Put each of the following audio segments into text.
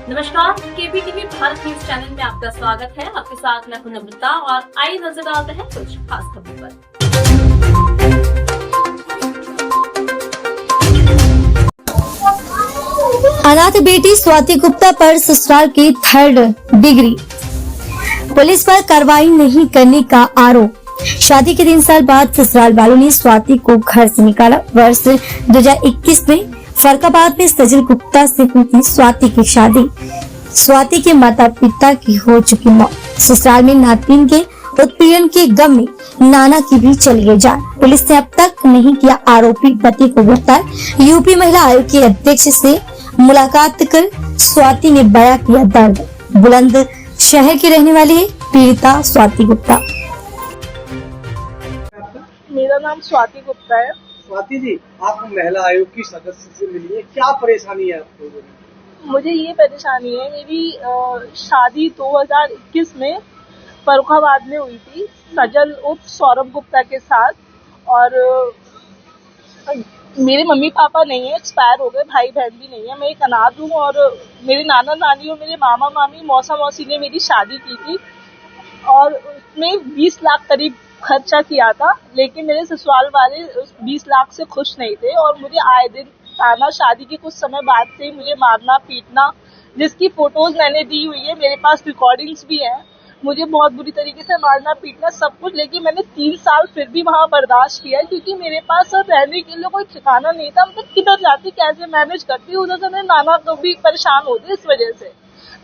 नमस्कार, केपीटीवी Bharat news channel में आपका स्वागत है। आपके साथ मैं नम्रता और आइए नजर डालते हैं कुछ खास खबरों पर। अनाथ बेटी स्वाति गुप्ता पर ससुराल की 3rd डिग्री, पुलिस पर कार्रवाई नहीं करने का आरोप। शादी के 3 साल बाद ससुराल वालों ने स्वाति को घर से निकाला। वर्ष 2021 में फरकाबाद में सजल गुप्ता से हुई थी स्वाति की शादी। स्वाति के माता पिता की हो चुकी मौत, ससुराल में नातिन के उत्पीड़न के गम में नाना की भी चली गई जान। पुलिस ने अब तक नहीं किया आरोपी पति को गिरफ्तार। यूपी महिला आयोग के अध्यक्ष से मुलाकात कर स्वाति ने बयां किया दर्द। बुलंद शहर की रहने वाली है पीड़िता स्वाति गुप्ता। मेरा नाम स्वाति गुप्ता है। स्वाति जी, आप महिला आयोग की सदस्य से मिली है, क्या परेशानी है आपको? मुझे ये परेशानी है, मेरी शादी 2021 में फरुखाबाद में हुई थी सजल उर्फ सौरभ गुप्ता के साथ। और मेरे मम्मी पापा नहीं है, एक्सपायर हो गए, भाई बहन भी नहीं है, मैं एक अनाथ हूँ। और मेरे नाना नानी और मेरे मामा मामी मौसा मौसी ने मेरी शादी की थी और उसमें 20 लाख करीब खर्चा किया था, लेकिन मेरे ससुराल वाले उस 20 लाख से खुश नहीं थे और मुझे आए दिन ताना, शादी के कुछ समय बाद से मुझे मारना पीटना, जिसकी फोटोज मैंने दी हुई है, मेरे पास रिकॉर्डिंग्स भी है, मुझे बहुत बुरी तरीके से मारना पीटना सब कुछ। लेकिन मैंने 3 साल फिर भी वहाँ बर्दाश्त किया क्योंकि मेरे पास रहने के लिए कोई ठिकाना नहीं था। मतलब किधर जाती, कैसे मैनेज करती, उधर से मेरे नाना को भी परेशान होते इस वजह से।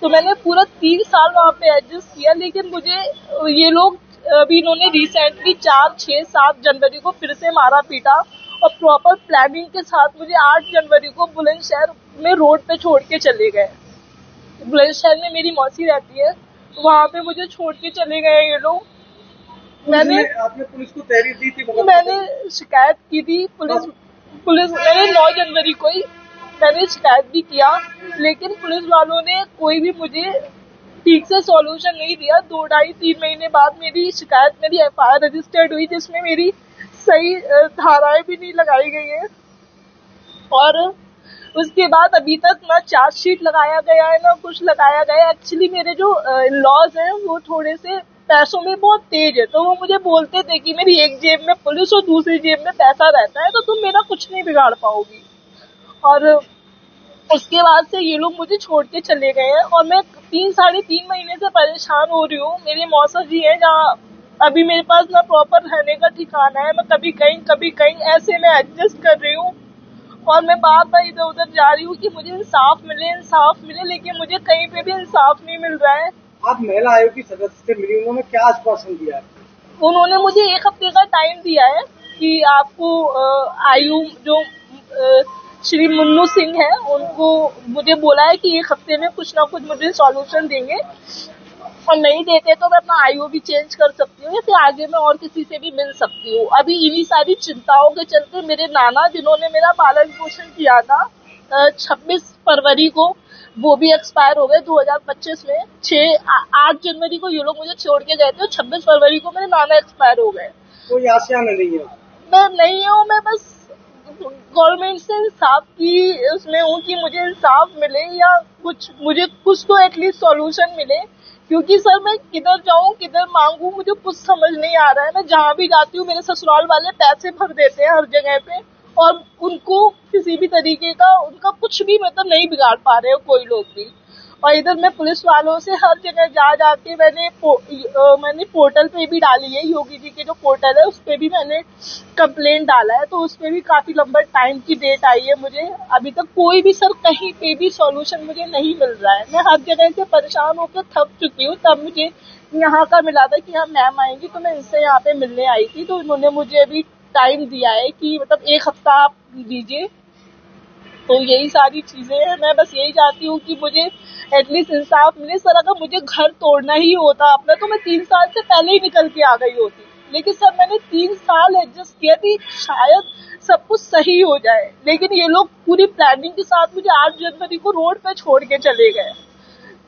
तो मैंने पूरा 3 साल वहाँ पे एडजस्ट किया, लेकिन मुझे ये लोग अभी इन्होंने रिसेंटली 4, 6, 7 जनवरी को फिर से मारा पीटा और प्रॉपर प्लानिंग के साथ मुझे 8 जनवरी को बुलंदशहर में रोड पे छोड़ के चले गए। बुलंदशहर में मेरी मौसी रहती है, वहाँ पे मुझे छोड़ के चले गए ये लोग। आपने पुलिस को तहरीर दी थी? मैंने शिकायत की थी पुलिस मैंने 9 जनवरी को ही मैंने शिकायत भी किया, लेकिन पुलिस वालों ने कोई भी मुझे ठीक से सॉल्यूशन नहीं दिया। 2, 2.5, 3 महीने बाद मेरी शिकायत, मेरी FIR रजिस्टर्ड हुई, जिसमें मेरी सही धाराएं भी नहीं लगाई गई है। और उसके बाद अभी तक ना चार्जशीट लगाया गया है ना कुछ लगाया गया है। एक्चुअली मेरे जो लॉज हैं वो थोड़े से पैसों में बहुत तेज है, तो वो मुझे बोलते थे कि मेरी एक जेब में पुलिस और दूसरी जेब में पैसा रहता है, तो तुम मेरा कुछ नहीं बिगाड़ पाओगी। और उसके बाद से ये लोग मुझे छोड़ के चले गए हैं और मैं 3, 3.5 महीने से परेशान हो रही हूँ। मेरे मौसा जी हैं जहाँ अभी मेरे पास ना प्रॉपर रहने का ठिकाना है, मैं कभी कहीं ऐसे में एडजस्ट कर रही हूँ और मैं बार इधर उधर जा रही हूँ कि मुझे इंसाफ मिले, लेकिन मुझे कहीं पे भी इंसाफ नहीं मिल रहा है। आप महिला आयोग की सदस्य से मिली, उन्होंने क्या आश्वासन दिया है? उन्होंने मुझे 1 हफ्ते का टाइम दिया है कि आपको आयु जो श्री मुन्नू सिंह है, उनको मुझे बोला है कि 1 हफ्ते में कुछ ना कुछ मुझे सॉल्यूशन देंगे और नहीं देते तो मैं अपना आयु भी चेंज कर सकती हूँ या फिर आगे मैं और किसी से भी मिल सकती हूँ। अभी इन्हीं सारी चिंताओं के चलते मेरे नाना, जिन्होंने मेरा पालन पोषण किया था, 26 फरवरी को वो भी एक्सपायर हो गए 2025 में। 8 जनवरी को ये लोग मुझे छोड़ के गए थे, 26 फरवरी को मेरे नाना एक्सपायर हो गए। कोई आशा नहीं है? मैं नहीं हूँ, मैं बस गवर्नमेंट से इंसाफ की उसमें हूँ कि मुझे इंसाफ मिले या मुझे कुछ तो एटलीस्ट सॉल्यूशन मिले, क्योंकि सर मैं किधर जाऊँ किधर मांगू, मुझे कुछ समझ नहीं आ रहा है। मैं जहाँ भी जाती हूँ मेरे ससुराल वाले पैसे भर देते हैं हर जगह पे और उनको किसी भी तरीके का उनका कुछ भी मतलब नहीं बिगाड़ पा रहे हो कोई लोग भी। और इधर मैं पुलिस वालों से हर जगह जा के मैंने पोर्टल पे भी डाली है, योगी जी के जो पोर्टल है उस पे भी मैंने कंप्लेंट डाला है, तो उस पे भी काफी लंबा टाइम की डेट आई है। मुझे अभी तक कोई भी सर कहीं पे भी सॉल्यूशन मुझे नहीं मिल रहा है। मैं हर जगह से परेशान होकर थक चुकी हूँ। तब मुझे यहाँ का मिला था कि हाँ मैम आएंगी, तो मैं इनसे यहाँ पे मिलने आई थी, तो इन्होंने मुझे अभी टाइम दिया है कि मतलब 1 हफ्ता आप दीजिए। तो यही सारी चीजें हैं। मैं बस यही चाहती हूँ कि मुझे एटलीस्ट इंसाफ मिले। सर अगर मुझे घर तोड़ना ही होता अपना तो मैं 3 साल से पहले ही निकल के आ गई होती, लेकिन सर मैंने 3 साल एडजस्ट किया थी शायद सब कुछ सही हो जाए, लेकिन ये लोग पूरी प्लानिंग के साथ मुझे 8 जनवरी को रोड पे छोड़ के चले गए,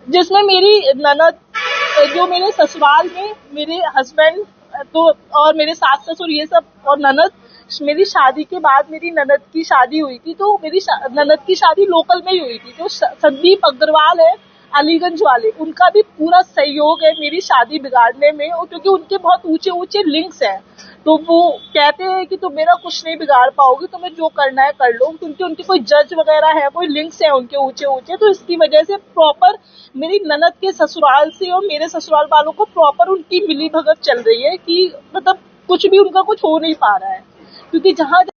जिसमें मेरी ननद जो मेरे ससुराल में मेरे हस्बैंड तो और मेरे सास ससुर ये सब और ननद मेरी शादी के बाद मेरी ननद की शादी हुई थी, तो मेरी ननद की शादी लोकल में ही हुई थी। जो संदीप अग्रवाल है अलीगंज वाले, उनका भी पूरा सहयोग है मेरी शादी बिगाड़ने में, और क्योंकि उनके बहुत ऊंचे ऊंचे लिंक्स हैं, तो वो कहते हैं कि तुम मेरा कुछ नहीं बिगाड़ पाओगे, तुम्हें जो करना है कर लो, क्योंकि उनके कोई जज वगैरह है, कोई लिंक्स हैं उनके ऊंचे ऊंचे। तो इसकी वजह से प्रॉपर मेरी ननद के ससुराल से और मेरे ससुराल वालों को प्रॉपर उनकी मिली भगत चल रही है कि मतलब कुछ भी उनका कुछ हो नहीं पा रहा है, क्योंकि जहां